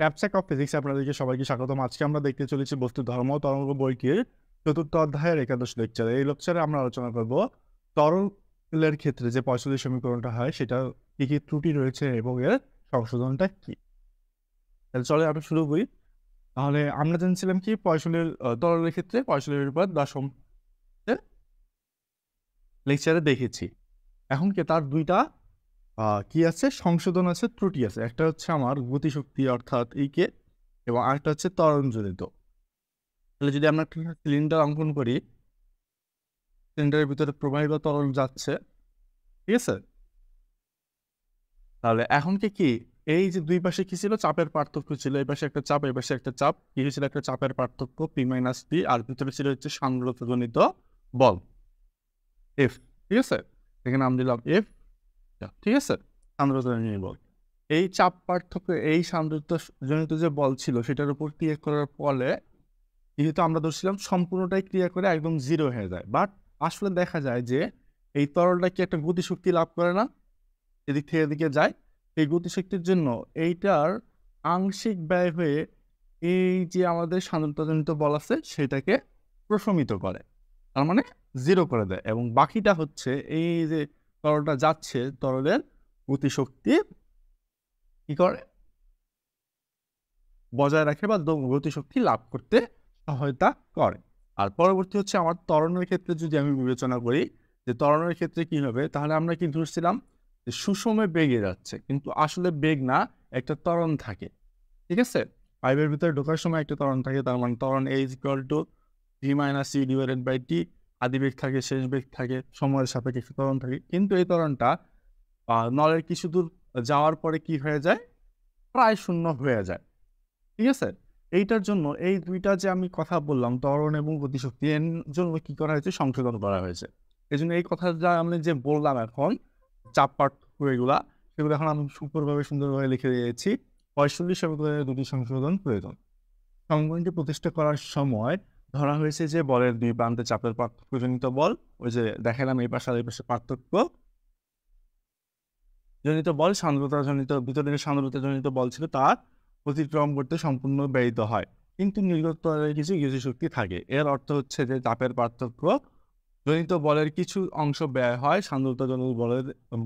ক্যাপস্যাক of physics আপনাদেরকে সবাইকে স্বাগতম। আজকে আমরা দেখতে চলেছি বস্তুর ধর্ম তরঙ্গ বইটির ৪র্থ অধ্যায়ের ১১ লেকচারে। এই লেকচারে আমরা আলোচনা করব তরলের ক্ষেত্রে যে পয়সলি সমীকরণটা হয় সেটা কি কি ত্রুটি রয়েছে এবং এর সংশোধনটা কি। তাহলে চলে আমরা শুরু করি। তাহলে আমরা জানছিলাম কি পয়সলের তরলের ক্ষেত্রে পয়সলের উপর দশম লেকচারে দেখেছি। এখন কি তার দুইটা কি আছে, সংশোধন আছে, ত্রুটি আছে। একটা হচ্ছে আমার গতিশক্তি অর্থাৎ ইকে, এবং আরেকটা হচ্ছে ত্বরণজনিত। তাহলে যদি আমরা একটা সিলিন্ডার অঙ্কন করি, সিলিন্ডারের ভিতরে প্রবাহিত তরল যাচ্ছে, ঠিক আছে। তাহলে এখন কি এই যে দুই পাশে কি ছিল, চাপের পার্থক্য ছিল। এই পাশে একটা চাপ, এই পাশে একটা চাপ, কি ছিল একটা চাপের পার্থক্য পি মাইনাস পি, আর ভিতরে ছিল হচ্ছে সান্দ্রতাজনিত বল এফ, ঠিক আছে। এখানে নাম দিলাম এফ, ঠিক আছে, সান্দ্রতাজনিত বল। এই চাপ পার্থক্য, এই সান্দ্রতাজনিত যে বল ছিল সেটার উপর ক্রিয়া করার ফলে যেহেতু আমরা ধরছিলাম সম্পূর্ণটাই ক্রিয়া করে একদম জিরো হয়ে যায়, বাট আসলে দেখা যায় যে এই তরলটা কি একটা গতিশক্তি লাভ করে না, এদিক থেকে এদিকে যায়। এই গতিশক্তির জন্য এইটার আংশিক ব্যয় হয়ে এই যে আমাদের সান্দ্রতাজনিত বল আছে সেটাকে প্রশমিত করে, তার মানে জিরো করে দেয়, এবং বাকিটা হচ্ছে এই যে তরলটা যাচ্ছে, তরলের গতিশক্তি কি করে, বজায় রাখে বা গতিশক্তি লাভ করতে সহায়তা করে। আর পরবর্তী হচ্ছে আমার ত্বরণের ক্ষেত্রে যদি আমি বিবেচনা করি যে ত্বরণের ক্ষেত্রে কি হবে, তাহলে আমরা কি ধরছিলাম যে সুষমে বেগে যাচ্ছে, কিন্তু আসলে বেগ না, একটা ত্বরণ থাকে, ঠিক আছে। পাইপের ভিতরে ঢোকার সময় একটা ত্বরণ থাকে, তার মানে ত্বরণ A = V - C / T। আদি বেগ থাকে, শেষ বেগ থাকে, সময়ের সাপেক্ষে একটা ত্বরণ থাকে, কিন্তু এই ত্বরণটা নলের কিছু দূর যাওয়ার পরে কি হয়ে যায়, প্রায় শূন্য হয়ে যায়, ঠিক আছে। এইটার জন্য এই দুইটা যে আমি কথা বললাম, ত্বরণ এবং গতিশক্তি, এর জন্য কি করা হয়েছে, সংশোধন করা হয়েছে। এই জন্য এই কথা যা আমি যে বললাম এখন, চাপ পার্থক্য এগুলা, সেগুলো এখন আমি সুন্দরভাবে লিখে দিয়েছি। ৪৫ সমীকরণের দুটি সংশোধন প্রয়োজন। সমীকরণটি প্রতিষ্ঠা করার সময় ধরা হয়েছে যে বলের দুই প্রান্তে চাপের পার্থক্যজনিত বল, ওই যে দেখালাম এই পাশে আর এই পাশে পার্থক্য জনিত বল, সান্দ্রতাজনিত ভিতরে সান্দ্রতাজনিত বল ছিল তার অতিক্রম করতে সম্পূর্ণ ব্যয়িত হয়, কিন্তু নির্গত তরলের কিছু শক্তি থাকে। এর অর্থ হচ্ছে যে চাপের পার্থক্য জনিত বলের কিছু অংশ ব্যয় হয় সান্দ্রতাজনিত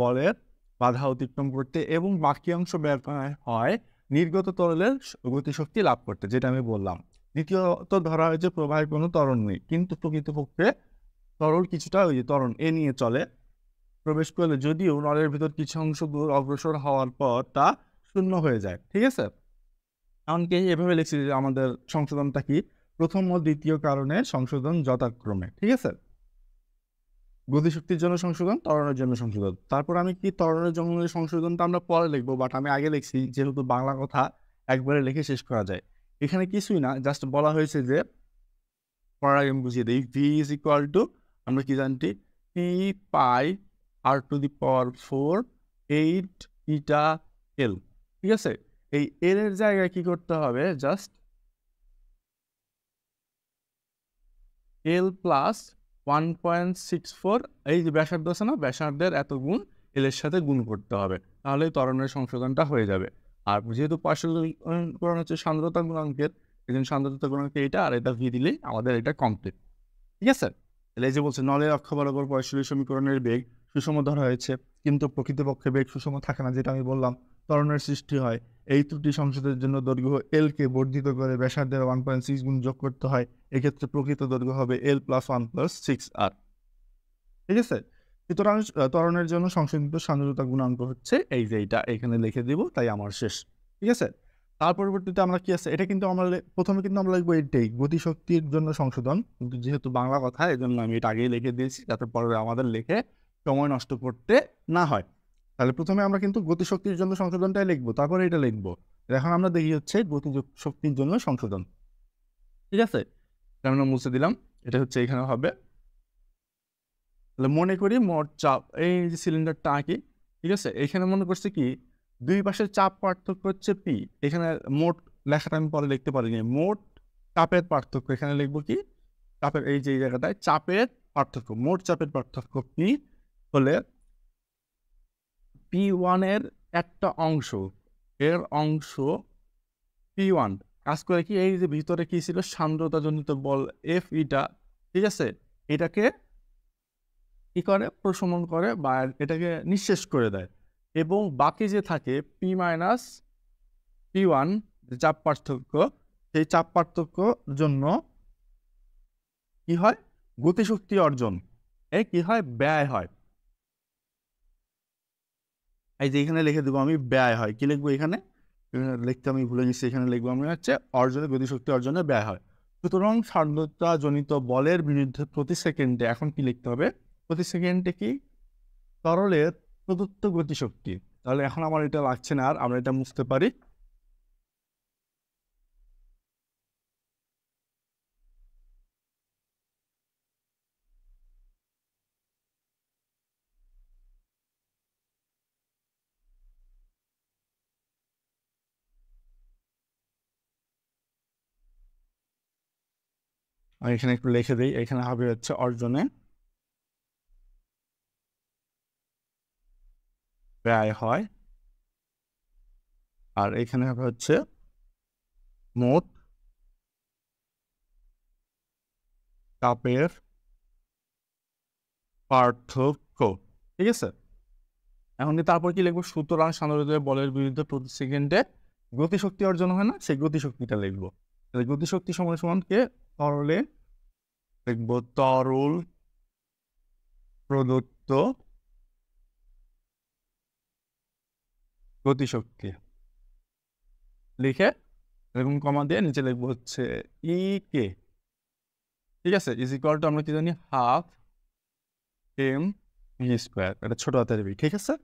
বলের বাধা অতিক্রম করতে, এবং বাকি অংশ ব্যয় হয় নির্গত তরলের গতিশক্তি লাভ করতে, যেটা আমি বললাম। দ্বিতীয়ত ধরা হয়েছে প্রবাহে কোনো ত্বরণ নেই, কিন্তু প্রকৃতপক্ষে তরল কিছুটা ওই যে ত্বরণ এ নিয়ে চলে, প্রবেশ করলে যদিও নলের ভিতর কিছু অংশ দূর অগ্রসর হওয়ার পর তা শূন্য হয়ে যায়, ঠিক আছে। এমনকি এভাবে লিখছি যে আমাদের সংশোধনটা কি, প্রথম ও দ্বিতীয় কারণের সংশোধন যথাক্রমে, ঠিক আছে। গতিশক্তির জন্য সংশোধন, ত্বরণের জন্য সংশোধন। তারপর আমি কি ত্বরণের জন্য সংশোধনটা আমরা পরে লিখবো, বাট আমি আগে লিখছি যেহেতু বাংলা কথা একবারে লিখে শেষ করা যায়। এখানে কিছুই না, জাস্ট বলা হয়েছে যে, পড়ার আগে আমি বুঝিয়ে দিই, V = আমরা কি জানছি, P πr⁴ 8 ইটা L, ঠিক আছে। এই এল এর জায়গায় কি করতে হবে, জাস্ট L + 1.64, এই যে ব্যাসার্ধ আছে না, ব্যাসার্ধের এত গুণ এল এর সাথে গুণ করতে হবে, তাহলে ত্বরণের সংশোধনটা হয়ে যাবে। আর যেহেতু পার্শ্বীকরণ হচ্ছে সান্দ্রতা গুণাঙ্কের, এই জন্য সান্দ্রতা গুণাঙ্কে এটা আর এটা V দিলেই আমাদের এটা কমপ্লিট, ঠিক আছে। তাহলে এই যে বলছে নলের অক্ষ বরাবর পয়সলি সমীকরণের বেগ সুষম ধরা হয়েছে, কিন্তু প্রকৃতপক্ষে বেগ সুষম থাকে না, যেটা আমি বললাম, ত্বরণের সৃষ্টি হয়। এই ত্রুটি সংশোধনের জন্য দৈর্ঘ্য L কে বর্ধিত করে ব্যাসার্ধের 1.6 গুণ যোগ করতে হয়। এক্ষেত্রে প্রকৃত দৈর্ঘ্য হবে L + 1 + 6R, ঠিক আছে। সুতরাং ত্বরণের জন্য সংশোধিত সান্দ্রতা গুণাঙ্ক হচ্ছে এই যে এইটা, এখানে লিখে দিব, তাই আমার শেষ, ঠিক আছে। তার পরবর্তীতে আমরা কি আছে, এটা কিন্তু আমরা প্রথমে কিন্তু আমরা লিখবো এইটাই, গতিশক্তির জন্য সংশোধন, কিন্তু যেহেতু বাংলা কথা এই জন্য আমি এটা আগেই লিখে দিয়েছি, যাতে পরে আমাদের লিখে সময় নষ্ট করতে না হয়। তাহলে প্রথমে আমরা কিন্তু গতিশক্তির জন্য সংশোধনটাই লিখবো, তারপরে এটা লিখবো। এখন আমরা দেখি হচ্ছে গতিশক্তির জন্য সংশোধন, ঠিক আছে। আমরা মুছে দিলাম, এটা হচ্ছে এখানে হবে। তাহলে মনে করি মোট চাপ, এই যে সিলিন্ডারটা আঁকি, ঠিক আছে। এখানে মনে করছে কি দুই পাশের চাপ পার্থক্য হচ্ছে পি, এখানে মোট লেখাটা আমি পরে লিখতে পারিনি, মোট চাপের পার্থক্য এখানে লিখবো কি, চাপের এই যে জায়গাটায় চাপের পার্থক্য, মোট চাপের পার্থক্য পি হলে P1 এর একটা অংশ, এর অংশ P1 কাজ করে কি, এই যে ভিতরে কি ছিল সান্দ্রতাজনিত বল এফ ইটা, ঠিক আছে, এটাকে কি করে প্রশমন করে বা এটাকে নিঃশেষ করে দেয়, এবং বাকি যে থাকে পি মাইনাস P1 যে চাপ পার্থক্য, সেই চাপ পার্থক্যর জন্য কি হয়, গতিশক্তি অর্জন কি হয়, ব্যয় হয়। এই যে এখানে লিখে দেবো আমি ব্যয় হয়, কি লিখবো এখানে লিখতে আমি ভুলে গেছি, এখানে লিখবো আমি হচ্ছে অর্জনে গতিশক্তি অর্জনে ব্যয় হয়। সুতরাং সান্দ্রতাজনিত বলের বিরুদ্ধে প্রতি সেকেন্ডে এখন কি লিখতে হবে, প্রতি সেকেন্ডে কি তরলের প্রদত্ত গতিশক্তি। তাহলে এখন আমার এটা লাগছে না, আর আমরা এটা মুছতে পারি। আর এখানে একটু লিখে দিই, এখানে হবে হচ্ছে অর্জনে ব্যয় হয়, আর এখানে হবে হচ্ছে মোট চাপের পার্থক্য, ঠিক আছে। এখন তারপর কি লিখবো, সুতরাং সান্দ্রতাজনিত বলের বিরুদ্ধে প্রতি সেকেন্ডে গতিশক্তি অর্জন হয় না, সেই গতিশক্তিটা লিখবো। তাহলে গতিশক্তি সমান সমান কে, তরলে লিখবো তরল প্রদত্ত গতিশক্তি, লিখে এরকম কমা দিয়ে নিচে লিখবো হচ্ছে ই কে, ঠিক আছে, ইজ ইকুয়াল টু আমরা কি জানি হাফ এম ভি স্কোয়ার, এটা ছোট হাতের ভি, ঠিক আছে।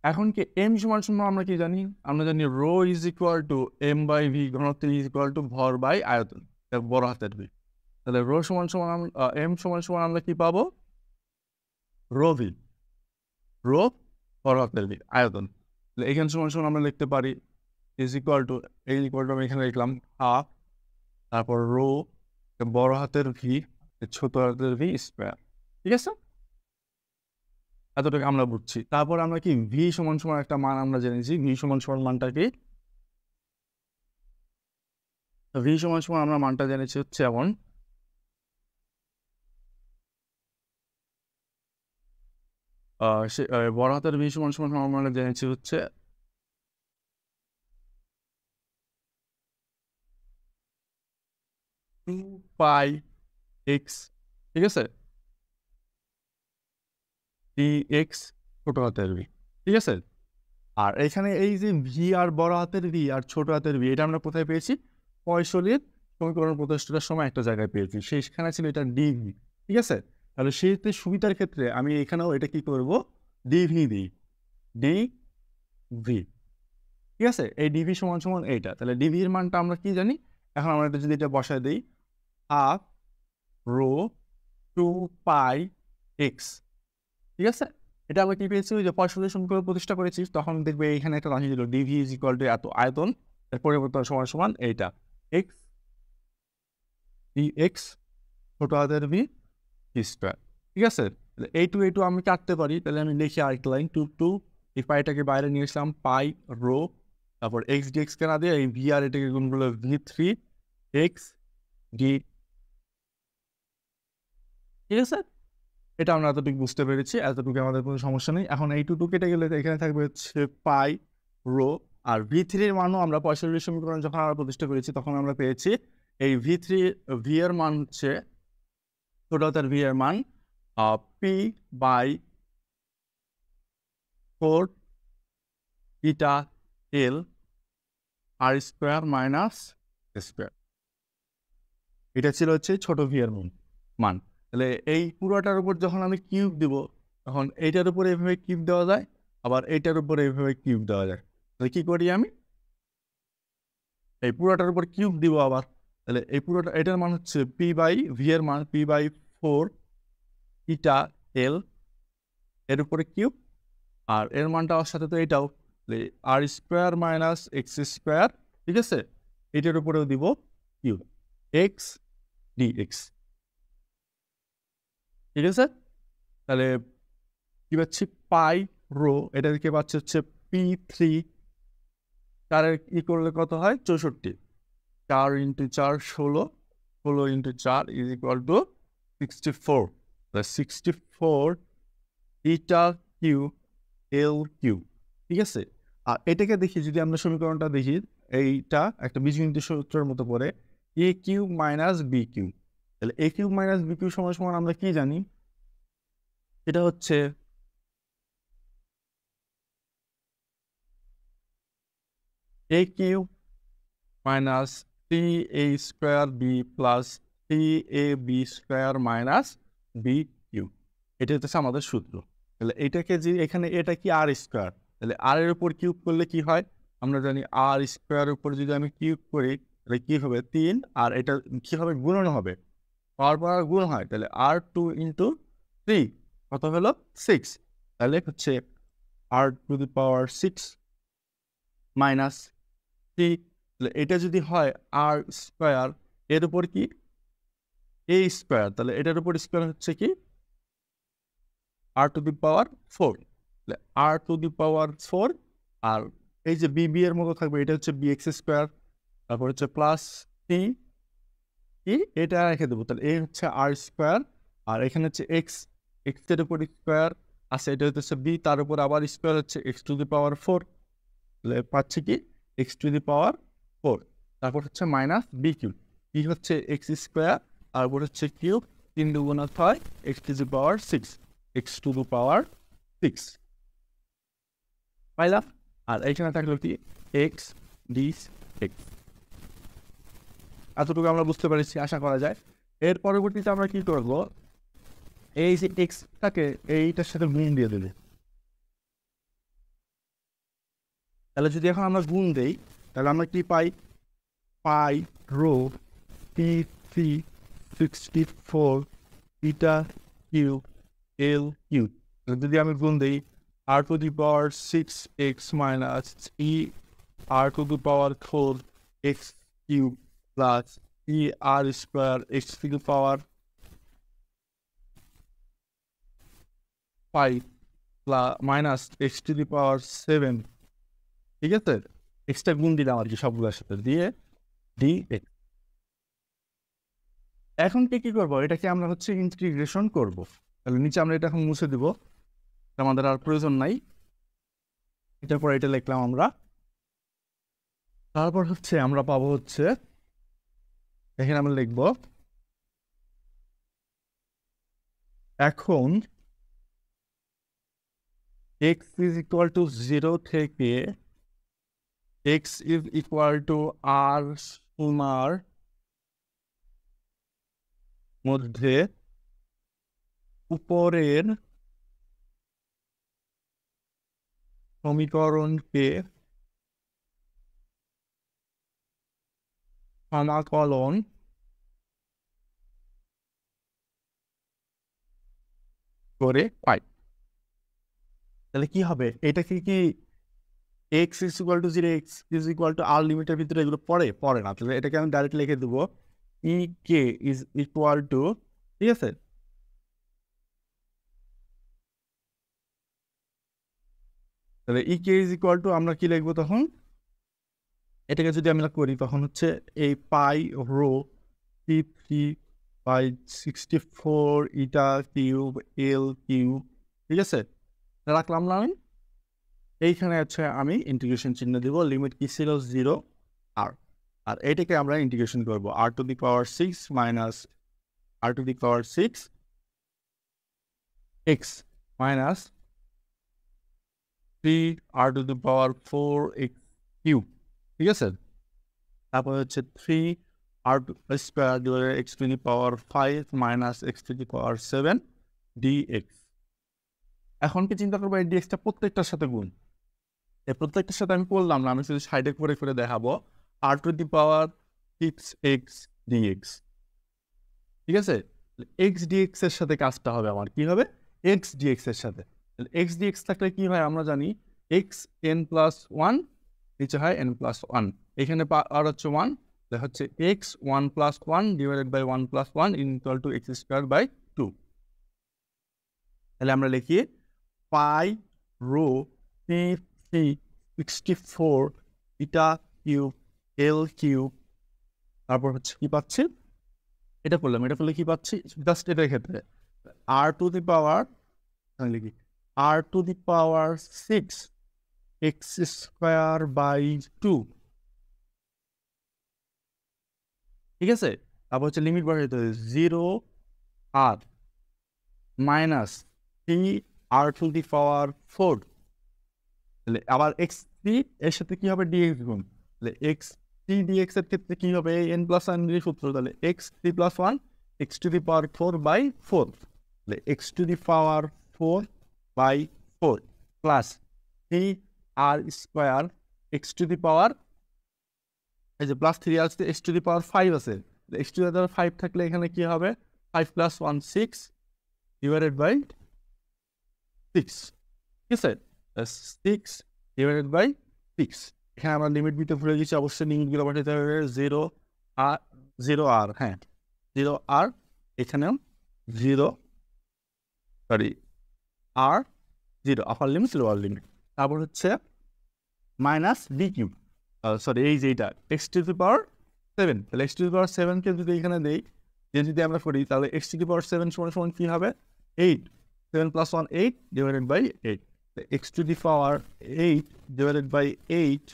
এখন কি এম সমান সমান আমরা কি জানি, আমরা জানি rho is equal to M by V, ঘনত্ব ইজ ইকুয়াল টু ভর বাই আয়তন, বড় হাতের ভি। তাহলে রো সমান সমান এম সমান সমান আমরা কি পাবো, রো ভি, রো বড় হাতের ভি আয়তন। তাহলে এখানে সমান সমান আমরা লিখতে পারি ইজ ইকুয়াল টু, এই ইকুয়াল টু আমি এখানে লিখলাম হাফ, তারপর রো বড় হাতের ভি ছোট হাতের ভি স্কোয়ার, ঠিক আছে। এতটুকু আমরা বুঝছি। তারপর আমরা কি ভি সমান সমান একটা মান আমরা জেনেছি, ভি সমান সমান মানটা কি, ভি সমান সমান আমরা মানটা জেনেছি হচ্ছে এমন, বড় হাতের ভি সমান সমান আমরা জেনেছি হচ্ছে 2πx, ঠিক আছে, dx ছোট হাতের ভি, ঠিক আছে। আর এখানে এই যে ভি আর বড় হাতের ভি আর ছোট হাতের ভি, এটা আমরা কোথায় পেয়েছি, পয়সলির সমীকরণ প্রতিষ্ঠার সময় একটা জায়গায় পেয়েছি, সেইখানে ছিল এটা ডিভি, ঠিক আছে। তাহলে সেইতে সুবিধার ক্ষেত্রে আমি এখানেও এটা কি করব, ডিভি দিই, ডি ভি, ঠিক আছে। এই ডিভি সমান সমান এইটা, তাহলে ডিভির মানটা আমরা কি জানি, এখন আমরা এটা যদি এটা বসায় দিই হাফ রো 2πx, ঠিক আছে। এটা আমরা কি পেয়েছি, ওই যে পয়সলের সমীকরণ প্রতিষ্ঠা করেছি, তখন দেখবে এখানে একটা রাশি ছিল ডিভি ইজ ইকুয়াল টু এত আয়তন, এর পরিবর্তন সমান সমান এইটা এক্স ডিএক্স ছোট হাতের ভি স্কোয়ার, ঠিক আছে। এই টু আমি কাটতে পারি, তাহলে আমি লিখি আরেকটা লাইন টু এই পাইটাকে বাইরে নিয়ে আসলাম পাই রো, তারপর এক্স ডি এক্স কে না দিয়ে এই ভি আর এটাকে গুণ করলে V3 এক্স ডি, ঠিক আছে। এটা আমরা এতটুকু বুঝতে পেরেছি, এতটুকু আমাদের কোনো সমস্যা নেই। এখন এই টু কেটে গেলে এখানে থাকবে হচ্ছে পাই রো, আর V3-র মানও আমরা পয়সলের সমীকরণ যখন আমরা প্রতিষ্ঠা করেছি তখন আমরা পেয়েছি এই ভি এর মান হচ্ছে ছোট হাতের ভি এর মান P by 4 eta L R square minus square, এটা ছিল হচ্ছে ছোট ভি এর মান। তাহলে এই পুরোটার উপর যখন আমি কিউব দিব, তখন এইটার উপরে এইভাবে কিউব দেওয়া যায়, আবার এইটার উপরে এইভাবে কিউব দেওয়া যায়। তাহলে কি করি আমি, এই পুরোটার উপর কিউব দিব আবার, তাহলে এই পুরোটা এটার মান হচ্ছে পি বাই ভি এর মান পি বাই 4 ইটা এল, এর উপরে কিউব, আর এর মানটা ওর সাথে তো এটাও আর স্কোয়ার মাইনাস এক্স স্কোয়ার, ঠিক আছে। এটার উপরেও দিব কিউব এক্স ডিএক্স, ঠিক আছে। তাহলে কি পাচ্ছি পাই রো, এটাকে পাচ্ছি হচ্ছে P3 4 ই করলে কত হয় 64, 4 into 4 16, 16 into 4 is equal to 64, 64 eta Q L cube. ঠিক আছে, আর এটাকে দেখি যদি আমরা সমীকরণটা দেখি, এইটা একটা বীজগণিত সূত্রের মতো পড়ে a cube minus b cube. তাহলে a cube minus b cube সমান সমান আমরা কি জানি, এটা হচ্ছে a cube minus 3a square b plus 3ab square minus b cube. এটা হচ্ছে আমাদের সূত্র। তাহলে এটাকে যে এখানে এটা কি আর স্কোয়ার, তাহলে আর এর উপর কিউব করলে কি হয়, আমরা জানি আর স্কোয়ারের উপর যদি আমি কিউব করি তাহলে কি হবে 3, আর এটা কি হবে গুণন হবে, পাওয়ার পর গুণ হয়, তাহলে আর 2 ইন্টু 3 কত হলো 6, তাহলে হচ্ছে আর টু দি পাওয়ার 6 মাইনাস 3, তাহলে এটা যদি হয় আর স্কোয়ার এর উপর কি এ স্কোয়ার, তাহলে এটার উপর স্কোয়ার হচ্ছে কি আর টু দি পাওয়ার 4, তাহলে আর টু দি পাওয়ার 4, আর এই যে বি এর মতো থাকবে এটা হচ্ছে বি এক্স স্কোয়ার, তারপর হচ্ছে প্লাস টি কি এটা রেখে দেবো, তাহলে এ হচ্ছে আর স্কোয়ার, আর এখানে হচ্ছে এক্স, এক্স এর উপর স্কোয়ার আছে, এটা হচ্ছে বি, তার উপর আবার স্কোয়ার হচ্ছে এক্স টু দি পাওয়ার 4, তাহলে পাচ্ছি কি এক্স টু দি পাওয়ার 4, তারপর হচ্ছে মাইনাস বি কিউ, কি হচ্ছে এক্স স্কোয়ার আর উপর হচ্ছে cube, 3 2 6 x to the power 6, x to the power 6 পাইলাম। আর এইখানে থাকলো কি এক্স ডি এক্স, এতটুকু আমরা বুঝতে পেরেছি আশা করা যায়। এর পরবর্তীতে আমরা কি করবো, এই যে এক্সটাকে এইটার সাথে গুণ দিয়ে দেবে, তাহলে যদি এখন আমরা গুণ দেই তাহলে আমরা কি পাই, pi rho P three 64 eta Q L q, যদি আমি গুণ দিই r to the power 6x minus e r to the power 4x q plus e r square x to the power 5 plus minus x to the power 7, ঠিক আছে, extra গুণ দিলাম আর কি সবগুলোর সাথে দিয়ে ডি এক্স। এখন কি করবো, এটাকে আমরা হচ্ছে ইন্টিগ্রেশন করব, তাহলে নিচে আমরা এটা এখন মুছে দিব, আমাদের আর প্রয়োজন নাই, এটার পর এটা লিখলাম আমরা, তারপর হচ্ছে আমরা পাবো হচ্ছে এখানে আমরা লিখব এখন x ইজ ইকুয়াল টু 0 থেকে x ইজ ইকুয়াল টু আর সীমার মধ্যে উপরের সমীকরণকে সমাকলন করে পাই। তাহলে কি হবে, এটা কি x is equal to 0, x is equal to আর লিমিটের ভিতরে এগুলো পড়ে না, তাহলে এটাকে আমি ডাইরেক্ট লিখে দেবো ই কে ইজ ইকুয়াল টু, ঠিক আছে, তাহলে ই কে ইজ ইকুয়াল টু আমরা কি লিখবো তখন, এটাকে যদি আমরা করি তখন হচ্ছে এই pi rho P three by 64 eta cube L cube, ঠিক আছে, রাখলাম না আমি, এইখানে হচ্ছে আমি ইন্টিগ্রেশন চিহ্ন দিব, লিমিট কি ছিল 0 আর, আর এইটাকে আমরা ইন্টিগ্রেশন করবো r to the power 6 minus r to the power 6 x minus 3 r to the power 4 x cube, ঠিক আছে, তারপর হচ্ছে 3 r square divided x to the power 5 minus x to the power 7 dx. এখন কি চিন্তা করবো এই ডিএক্সটা প্রত্যেকটার সাথে গুণ, এই প্রত্যেকটার সাথে আমি করলাম না, আমি শুধু সাইডে করে দেখাবো আর to the power 6x dx, ঠিক আছে, এক্স ডিএক্স এর সাথে কাজটা হবে আমার কি হবে এক্স ডিএক্স এর সাথে, এক্স ডিএক্স থাকলে কি হয় আমরা জানি এক্স এন প্লাস 1 নিচে হয় এন প্লাস 1, এখানে আর হচ্ছে 1, হচ্ছে X 1 plus 1 divided by 1 plus 1 equal to X square by 2, তাহলে আমরা লিখি pi rho P 64 eta cube L cube, তারপর হচ্ছে কি পাচ্ছি, এটা করলাম, এটা করলে কি পাচ্ছি, জাস্ট এটার ক্ষেত্রে আর টু দি পাওয়ার লিখি r to the power 6 x square by 2, ঠিক আছে। তারপর হচ্ছে লিমিট বসাইতে হবে 0 আর minus 3 r to the power 4, তাহলে আবার এক্স থ্রি এর সাথে কি হবে ডিএক্স গুণ, তাহলে এক্স থ্রি ডিএক্স এর ক্ষেত্রে কি হবে এন প্লাস ওয়ান সূত্র, তাহলে x three plus one x to the power 4 by 4, তাহলে x to the power 4 by 4 plus 3 r square x to the power, এই যে প্লাস 3 আসছে এক্স টু দি পাওয়ার 5 আছে, এক্স টু দি পাওয়ার 5 থাকলে এখানে কি হবে 5 প্লাস 1 6 ডিভাইডেড বাই 6, ঠিক আছে, 6 ডিভাইডেড বাই 6। এখানে আমরা লিমিট দিতে ভুলে গেছি, অবশ্যই লিমিটগুলো পাঠাতে হবে 0 আর 0 আর, হ্যাঁ 0 আর, এখানেও 0 সরি আর 0 আপার লিমিট লোয়ার লিমিট, তারপর হচ্ছে মাইনাস ডি কিউব, সরি এই যে এটা এক্স টু দি পাওয়ার 7, তাহলে এক্স টু দি পাওয়ার 7কে যদি এখানে দেই, যদি আমরা করি তাহলে এক্স টু দি পাওয়ার 7 সমান কি হবে 8, 7 plus 1 8 divided by 8, X to the power 8 divided by 8,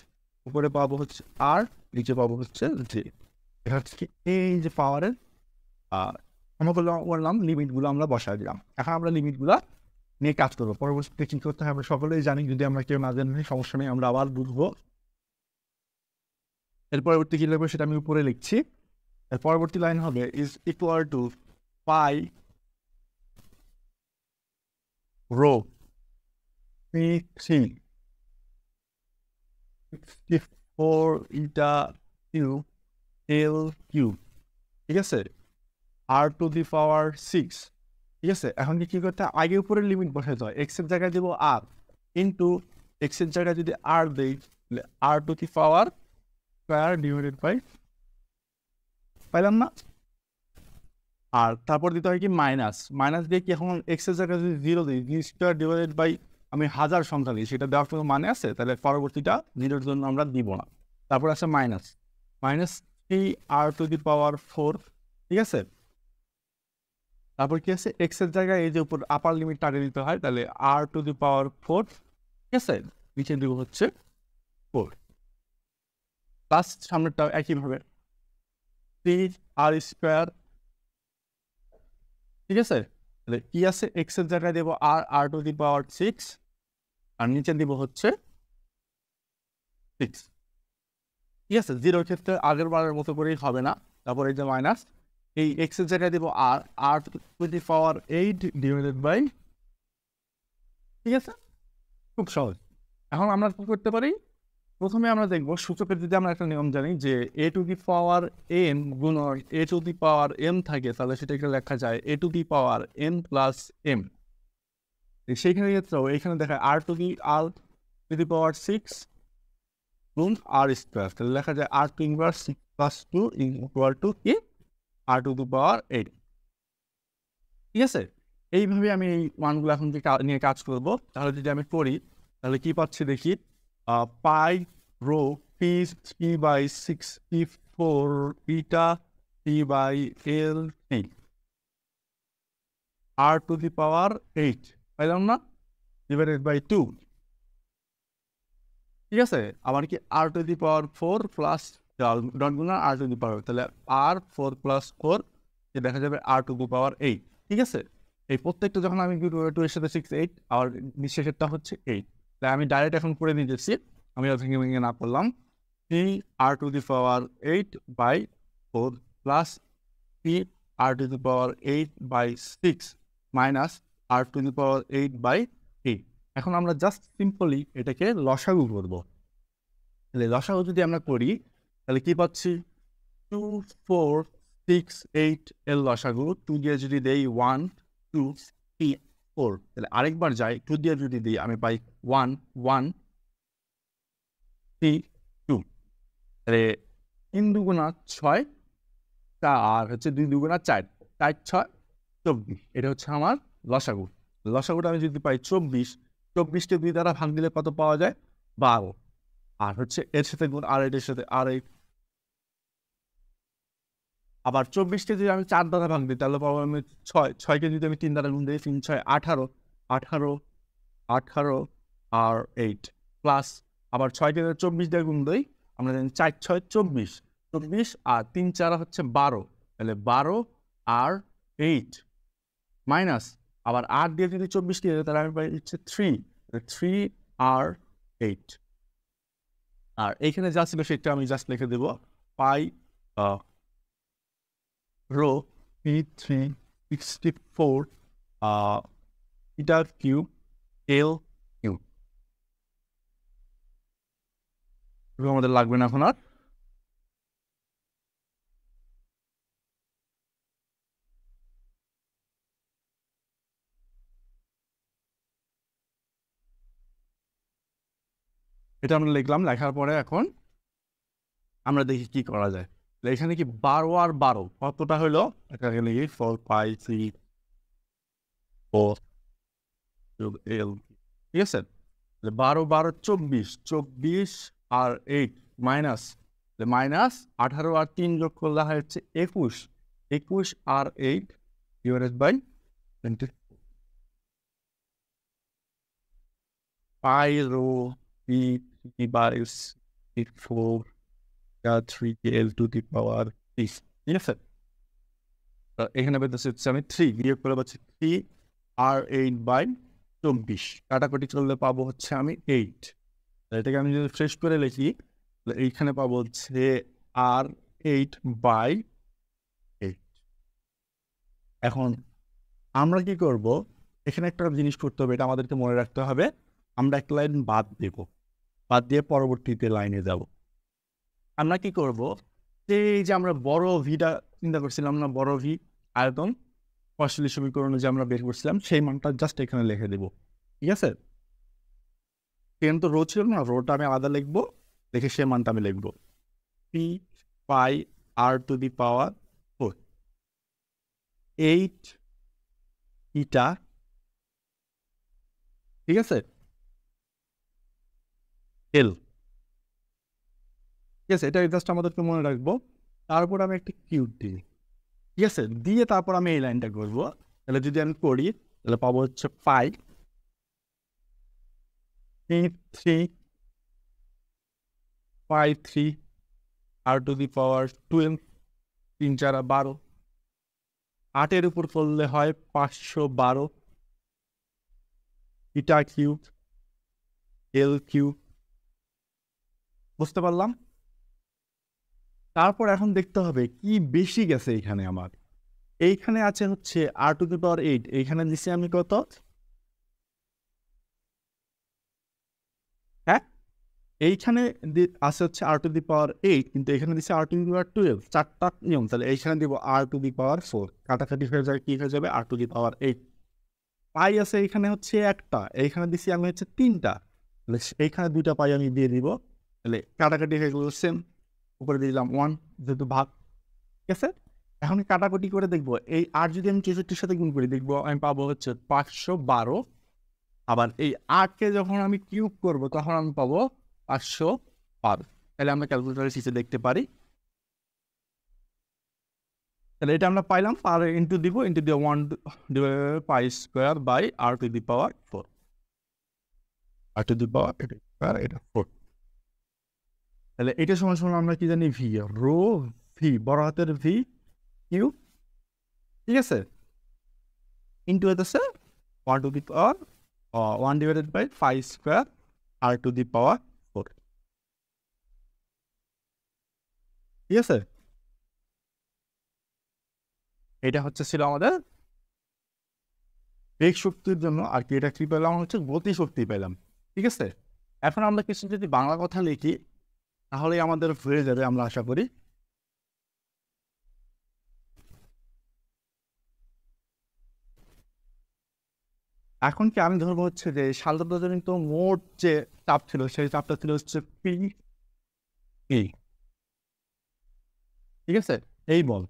উপরে পাবো হচ্ছে আর, নিচে পাবো হচ্ছে জে। এটা হচ্ছে কি এই যে পাওয়ারের আমরা বললাম লিমিটগুলো আমরা বসাই দিলাম। এখন আমরা লিমিটগুলো নিয়ে কাজ করবো, পরবর্তীতে কি করতে হবে সকলেই জানি, যদি আমরা কেউ না জানি সমস্যা নেই, আমরা আবার বুঝবো। এর পরবর্তী কি লিখবো সেটা আমি উপরে লিখছি। এর পরবর্তী লাইন হবে is equal to pi rho P3 64 eta Q L cube, ঠিক আছে, আর টু দি পাওয়ার 6, ঠিক আছে। এখন কি করতে হয়, আগে উপরে লিমিট বসাতে হয়, এক্স এর জায়গায় দেবো আর ইন্টু এক্স এর জায়গায় যদি আর দেই তাহলে r to the power square divided by, পাইলাম না, আর তারপর দিতে হয় কি মাইনাস, মাইনাস দিয়ে কি এখন এক্স এর জায়গায় যদি 0 দিই, জি স্কোয়ার ডিভাইডেড বাই আমি হাজার সংখ্যা দিই, সেটা দেওয়ার কোনো মানে আছে, তাহলে পরবর্তীটা 0-র জন্য আমরা দিব না। তারপর আছে minus 3 r to the power 4, ঠিক আছে। তারপর কি আছে এক্স এর জায়গায় এই যে উপর আপার লিমিট টাকে দিতে হয়, তাহলে আর টু দি পাওয়ার 4, ঠিক আছে, নিচে দিব হচ্ছে 4 প্লাস সামনেরটাও একইভাবে 3 আর স্কোয়ার, ঠিক আছে। তাহলে কি আছে এক্স এর জায়গায় দেবো r r to the power 6 আর নিচে দিব হচ্ছে 6, ঠিক আছে। 0-র ক্ষেত্রে আগের বারের মতো করেই হবে না, তারপর এই যে মাইনাস এই এক্স এর জায়গায় দেবো r r to the power 8 divided by, ঠিক আছে, খুব সহজ। এখন আমরা কি করতে পারি, প্রথমে আমরা দেখবো সূচকের যদি আমরা একটা নিয়ম জানি যে এ টু দি পাওয়ার এন গুণ এ টু দি পাওয়ার এম থাকে, তাহলে সেটাকে লেখা যায় a to the power n plus m. সেইখানে ক্ষেত্রেও এখানে দেখায় আর টু দি পাওয়ার 6 গুণ আর স্কোয়ার, তাহলে লেখা যায় r to inverse 6 plus 2 equal to কি আর টু দি পাওয়ার 8, ঠিক আছে। এইভাবে আমি এই মানগুলো এখন নিয়ে কাজ করব। তাহলে যদি আমি করি তাহলে কি পাচ্ছি দেখি, pi rho p p by 64 eta p by l t r to the power 8 পাইলাম না, ডিভাইডেড বাই 2, ঠিক আছে। আবার কি r to the power 4 plus dot গুণা আর টু দি পাওয়ার, তাহলে আর 4 প্লাস 4 দেখা যাবে আর টু দি পাওয়ার 8, ঠিক আছে। এই প্রত্যেকটা যখন আমি 2 এর সাথে 6 8 আর নিঃশেষেরটা হচ্ছে 8, তাই আমি ডাইরেক্ট এখন করে নিয়ে যাচ্ছি, আমি ভেঙে ভেঙে না করলাম। 3 r to the power 8 by 4 plus 3 r to the power 8 by 6 minus r to the power 8 by 8। এখন আমরা জাস্ট সিম্পলি এটাকে লসাগু করব। তাহলে লসাগু যদি আমরা করি তাহলে কি পাচ্ছি 2 4 6 8 এর লসাগু 2 দিয়ে যদি দেই 1 2 3 4, তাহলে আরেকবার যাই 2 দিয়ে যদি দিই আমি পাই 1 1 3 2, তাহলে 3 দুগুণা 6 আর হচ্ছে 2 দুগুণা 4 4 6 24, এটা হচ্ছে আমার লসাগু। লসাগুটা আমি যদি পাই 24, 24কে 2 দ্বারা ভাগ দিলে কত পাওয়া যায় 12, আর হচ্ছে এর সাথে গুণ R8 এর সাথে R8। আবার 24কে যদি আমি 4 দ্বারা ভাগ দিই তাহলে পাবো আমি 6, 6কে যদি আমি 3 দ্বারা গুণ দিই 3 6 18, 18, 18 আর 8 প্লাস আবার 6কে যদি 24 দিয়ে গুণ দিই আমরা জানি 4 6 24, 24 আর 3 4 হচ্ছে 12, তাহলে 12 আর 8 মাইনাস আবার 8 দিয়ে যদি 24 দিয়ে তাহলে আমি পাই হচ্ছে 3, 3 আর 8। আর এইখানে যা ছিল সেটা আমি জাস্ট লিখে দেবো পাই রো P364 এটা কিউব এল কিউব। আমাদের লাগবে না এখন আর। এটা আমরা লিখলাম, লেখার পরে এখন আমরা দেখি কি করা যায়। এখানে কি 12 আর 12 কতটা হলো, এটাকে লিখি 4 পাই 3 4 এল, ঠিক আছে। 12 12 24, 24 আর 8 মাইনাস মাইনাস 18 আর 3 যোগ করলে হয় হচ্ছে 21, 21 আর 8 divided by 20 pi rho p 4 3l to the power 3, ঠিক আছে। এখানে পেতেছি হচ্ছে আমি 3 বিয়োগ করে পাচ্ছি 3 আর 8 বাই 24, কাটাকুটি করলে পাবো হচ্ছে আমি 8। এটাকে আমি যদি ফ্রেশ করে লিখি এইখানে পাবো হচ্ছে আর 8 বাই 8। এখন আমরা কি করব, এখানে একটা জিনিস করতে হবে, এটা আমাদেরকে মনে রাখতে হবে। আমরা একটা লাইন বাদ দেব, বাদ দিয়ে পরবর্তীতে লাইনে যাব। আমরা কি করব, এই যে আমরা বড় ভিটা চিন্তা করছিলাম না, বড় ভি আয়তন পয়সলি সমীকরণ যে আমরা বের করছিলাম সেই মানটা জাস্ট এখানে লিখে দেব, ঠিক আছে। কিন্তু রো ছিল না, রোটা আমি আলাদা লিখবো, লিখে সেই মানটা আমি লিখবো P pi R to the power 4 8 ইটা, ঠিক আছে, এল, ঠিক আছে। এটা জাস্ট আমাদেরকে মনে রাখবো। তারপর আমি একটা কিউব দিই, ঠিক আছে, দিয়ে তারপর আমি এই লাইনটা করবো। তাহলে যদি আমি করি তাহলে পাবো হচ্ছে পাই 3 পাই 3 আর টু দি পাওয়ার 12, 3 4 12, 8-এর উপর করলে হয় 512 ইটা কিউব এল কিউব, বুঝতে পারলাম। তারপর এখন দেখতে হবে কি বেশি গেছে এখানে আমার। এইখানে আছে হচ্ছে আর টু দি পাওয়ার 8, এইখানে দিচ্ছি আমি কত, হ্যাঁ এইখানে আছে হচ্ছে আর টু দি পাওয়ার 8, কিন্তু এখানে দিচ্ছে আর টু দি পাওয়ার 12, 4টা নিয়ম। তাহলে এইখানে দিব আর টু দি পাওয়ার 4, কাটাকাটি হয়ে যায়, কি হয়ে যাবে আর টু দি পাওয়ার 8। পাই আছে এইখানে হচ্ছে একটা, এইখানে দিচ্ছি আমি হচ্ছে 3টা, তাহলে এইখানে 2টা পাই আমি দিয়ে দিব, তাহলে কাটাকাটি হয়ে গেল সেম, উপরে দিলাম 1 যেহেতু ভাগ, ঠিক আছে। এখন কাটাকুটি করে দেখবো এই আর যদি আমি 64-র সাথে গুণ করি দেখবো আমি পাবো হচ্ছে 512। আবার এই 8কে যখন আমি কিউব করব তখন আমি পাবো 512। তাহলে আমরা ক্যালকুলেটারের নিচে দেখতে পারি, তাহলে এটা আমরা পাইলাম, আর ইন্টু দিব, ইন্টু দিয়ে 1 pi square by r to the power 4, r to the power এটা 4। তাহলে এটা সমান সমান আমরা কি জানি ভি, রো ভি বড় হাতের ভি কিউ, ঠিক আছে, ইন্টু হইতেছে 1 to the power 1 divided by 5 square r to the power 4, ঠিক আছে। এটা হচ্ছে ছিল আমাদের বেগ শক্তির জন্য, আর কি এটা কি পেলাম হচ্ছে গতি শক্তি পেলাম, ঠিক আছে। এখন আমরা কিছু যদি বাংলা কথা লিখি তাহলেই আমাদের হয়ে যাবে আমরা আশা করি। এখন কি আমি ধরবো হচ্ছে যে সালদাজনিত মোট যে চাপ ছিল সেই চাপটা ছিল হচ্ছে পি ই, ঠিক আছে, এই বল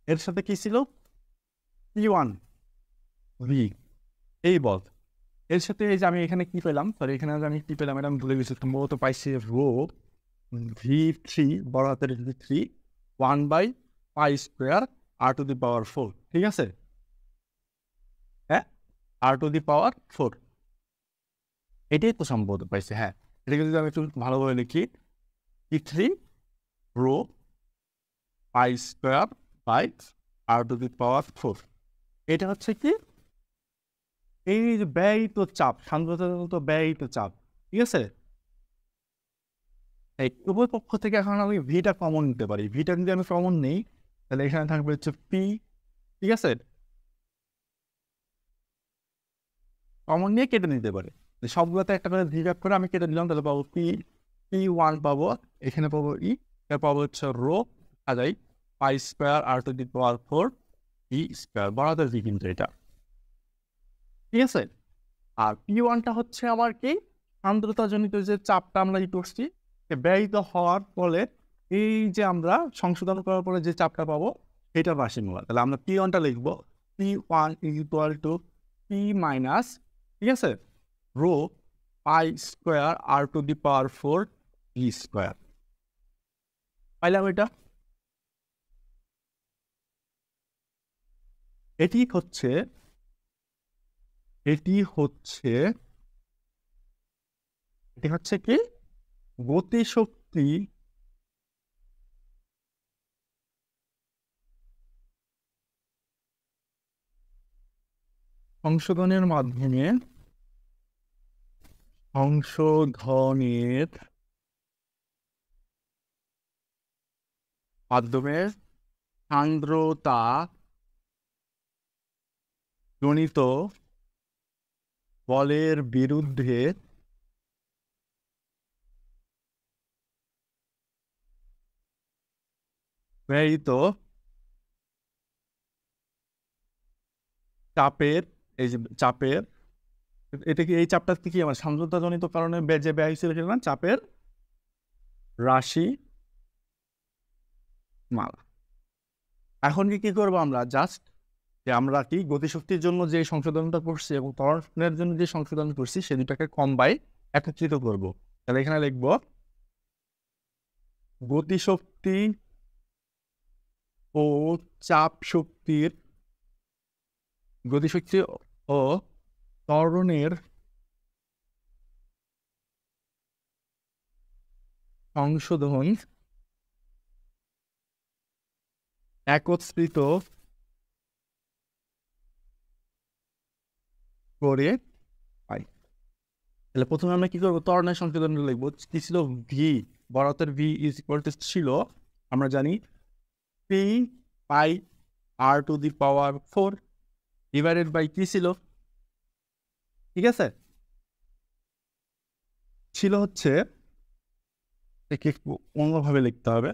এর সাথে কি ছিল P1 ভি, এই বল এর সাথে এই যে আমি এখানে কি পেলাম, সরি এখানে আমি কি পেলাম এটা আমি ভুলে গেছি, সম্ভবত পাইছি রো v3 বড় হাতের v3 1/π² r⁴, ঠিক আছে? হ্যাঁ, r⁴ এটাই তো সম্ভবত পাইছি। হ্যাঁ, এটাকে যদি আমি একটু ভালোভাবে লিখি, v3 রো π² r⁴, এটা হচ্ছে কি এই যে ব্যয়িত চাপ, সান্দ্রতা ব্যয়িত চাপ, ঠিক আছে? এই উভয় পক্ষ থেকে এখন আমি ভিটা কমন নিতে পারি। ভিটা যদি আমি কমন নেই তাহলে এখানে থাকবে হচ্ছে পি, ঠিক আছে? কমন নিয়ে কেটে নিতে পারে, সবগুলোতে একটা করে ভি ভাগ করে আমি কেটে দিলাম, তাহলে পাবো p1 পাবো, এখানে পাবো ই, পাবো হচ্ছে রো আদাই π² r⁴ বড় হাতের ভি কিন্তু এটা, ঠিক আছে? আর p1টা হচ্ছে আমার কি সান্দ্রতাজনিত যে চাপটা আমরা ই করছি ব্যয়িত হওয়ার ফলে এই যে আমরা সংশোধন করার পরে যে চাপটা পাবো সেটার রাশিমালা। তাহলে আমরা p1টা লিখবো p1 = p মাইনাস, ঠিক আছে, রো π² r⁴ v²। পাইলাম এটা? এটি হচ্ছে কি গতিশক্তি সংশোধনের মাধ্যমে সান্দ্রতা জনিত বলের বিরুদ্ধে ব্যয়িত চাপের, এই যে চাপের, এটা কি এই চাপটা কি আমার সান্দ্রতাজনিত কারণে যে ব্যয় হয়েছিল সেটা না, চাপের রাশি মালা। এখন কি করবো আমরা, জাস্ট যে আমরা কি গতিশক্তির জন্য যে সংশোধনটা করছি এবং ত্বরণের জন্য যে সংশোধন করছি সে দুটাকে কম্বাইন একত্রিত করব। তাহলে এখানে লিখব গতিশক্তি ও চাপ শক্তির, গতিশক্তি ও ত্বরণের সংশোধন একত্রিত করে পাই। তাহলে প্রথমে আমরা কি করবো, ত্বরণের সংশোধন লিখবো, কি ছিল ভি, বড় হাতের ভি ছিল আমরা জানি p π r⁴ ডিভাইডেড বাই কি ছিল, ঠিক আছে, ছিল হচ্ছে অন্যভাবে লিখতে হবে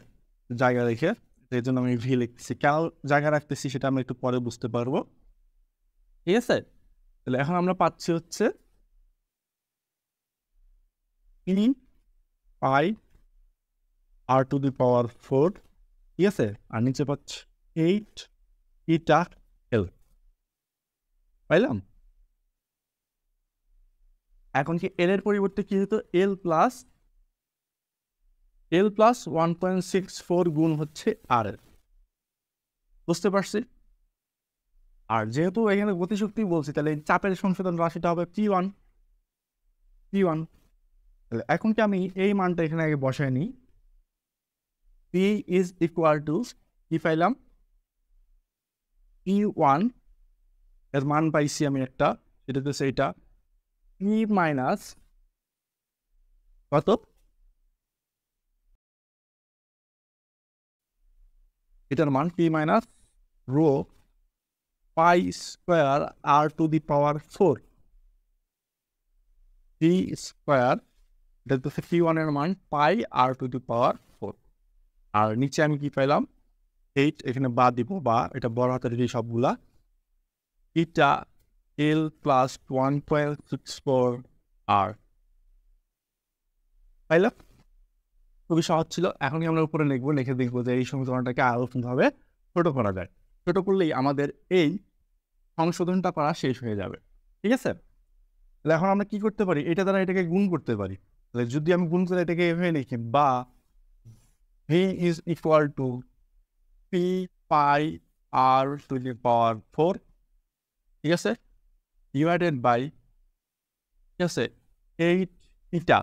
জায়গা রেখে, এই জন্য আমি ভি লিখতেছি, কেন জায়গা রাখতেছি সেটা আমরা একটু পরে বুঝতে পারবো, ঠিক আছে? তাহলে এখন আমরা পাচ্ছি হচ্ছে π r⁴, ঠিক আছে, আর নিচে পাচ্ছি 8 ইটা এল, পাইলাম? এখন কি এল এর পরিবর্তে কি হতো, এল প্লাস 1.64 গুণ হচ্ছে আর এর, বুঝতে পারছি? আর যেহেতু এখানে গতিশক্তি বলছি তাহলে চাপের সংশোধন রাশিটা হবে p1। তাহলে এখন কি আমি এই মানটা এখানে আগে বসায় নিই, p = কি পাইলাম, p1 এর মান পাইছি আমি একটা, সেটা হচ্ছে এইটা, p মাইনাস কত, এটার মান p minus rho π² r⁴ p², এটা হচ্ছে p1 এর মান π r⁴। আর নিচে আমি কি পাইলাম 8, এখানে বা দিব, বা এটা বড় হাতের এই সবগুলা, ইটা এল প্লাস 1.64 আর পাইলাম। খুবই সহজ ছিল। এখন আমরা উপরে লিখবো, লিখে দেখবো যে এই সমীকরণটাকে আরো ভাবে ছোট করা যায়। ছোট করলেই আমাদের এই সংশোধনটা করা শেষ হয়ে যাবে, ঠিক আছে? তাহলে এখন আমরা কি করতে পারি, এটা দ্বারা এটাকে গুণ করতে পারি। তাহলে যদি আমি গুণ করে এটাকে এভাবে লিখি, বা V is equal to P pi R to the power 4, ঠিক আছে, ডিভাইডেড বাই, ঠিক আছে, 8 ইটা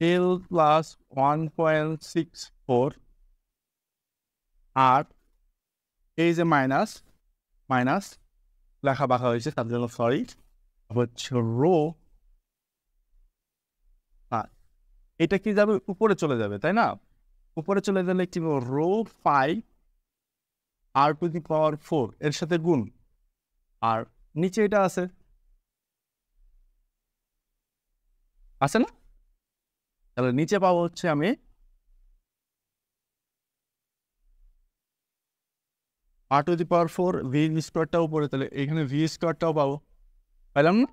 এল প্লাস 1.64 আর এই যে মাইনাস মাইনাস লেখা বাঁকা হয়েছে তার জন্য সরি, হচ্ছে রো, এটা কি যাবে উপরে চলে যাবে, তাই না? উপরে চলে গেলে কি rho pi R to the power 4 এর সাথে গুণ, আর নিচে এটা আছে না? তাহলে নিচে পাবো হচ্ছে আমি আর টু দি পাওয়ার 4 ভি স্কোয়ারটাও উপরে, তাহলে এখানে ভি স্কোয়ারটাও পাবো, পাইলাম না?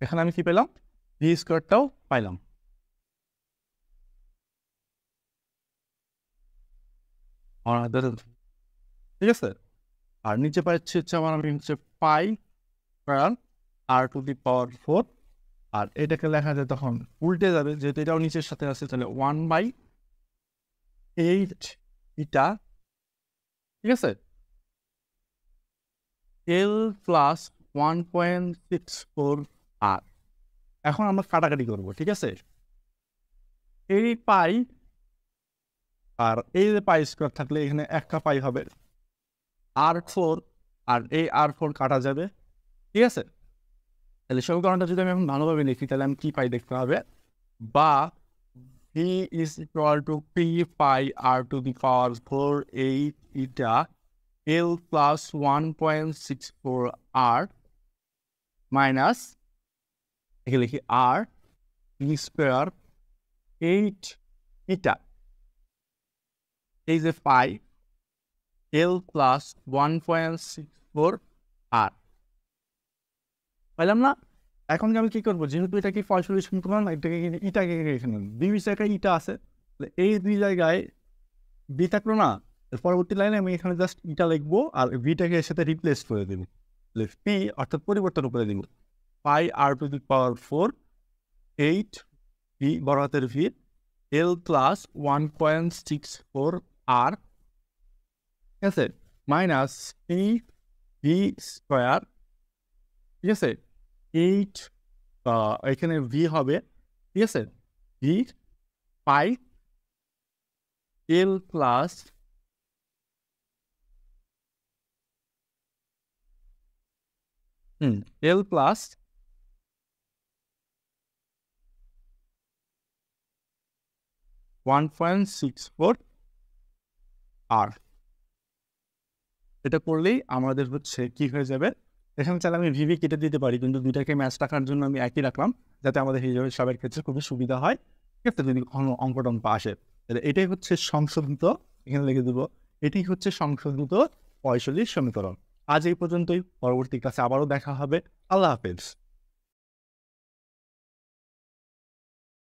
এখানে আমি কি পেলাম, ভি স্কোয়ারটাও পাইলাম। ঠিক আছে, আর নিচে পাচ্ছি হচ্ছে আমার আমি হচ্ছে পাই আর টু দি পাওয়ার 4, আর এটাকে লেখা যায় তখন উল্টে যাবে, যেহেতু এটাও নিচের সাথে আছে, তাহলে 1/8 ইটা, ঠিক আছে, এল প্লাস 1.64 আর। এখন আমরা কাটাকাটি করবো, ঠিক আছে, এই পাই আর এই যে পাই স্কোয়ার থাকলে এখানে একটা পাই হবে, R4 আর এই R4 কাটা যাবে, ঠিক আছে। তাহলে সমীকরণটা যদি আমি এখন ভালোভাবে লিখি তাহলে আমি কি পাই দেখতে হবে, বা V is equal to P pi R to the power 4 8 eta L plus 1.64 R minus এখানে লিখি আর ই স্কোয়ার 8 ইটা এই যে পাই এল প্লাস 1.64 আর পাইলাম না? এখন আমি কি করবো, যেহেতু এটা কি ফলস্বরূপ সমীকরণ, এটাকে ইটাকে এখানে দুই জায়গায় ইটা আছে, এই দুই জায়গায় বি থাকলো না, পরবর্তী লাইনে আমি এখানে জাস্ট ইটা লিখবো আর ভিটাকে এর সাথে রিপ্লেস করে দেবো, পি অর্থাৎ পরিবর্তন করে দিব, পাই আর টু দি পাওয়ার 4 8 ভি বড় হাতের ভি এল প্লাস 1.64 আর, ঠিক আছে, মাইনাস পি ভি স্কোয়ার, ঠিক আছে, 8 এখানে ভি হবে, ঠিক আছে, ভি পাই এল প্লাস এল প্লাস 1.64 আর। এটা করলেই আমাদের হচ্ছে কি হয়ে যাবে, এখানে চাইলে আমি ভিভি কেটে দিতে পারি, কিন্তু দুইটাকে ম্যাচ রাখার জন্য আমি একই রাখলাম, যাতে আমাদের হিসাবের ক্ষেত্রে খুবই সুবিধা হয়, ঠিক আছে, যদি কখনো অঙ্কটঙ্ক আসে। তাহলে এটাই হচ্ছে সংশোধিত, এখানে লিখে দেবো, এটাই হচ্ছে সংশোধিত পয়সলির সমীকরণ। আজ এই পর্যন্তই, পরবর্তী ক্লাসে আবারও দেখা হবে। আল্লাহ হাফেজ।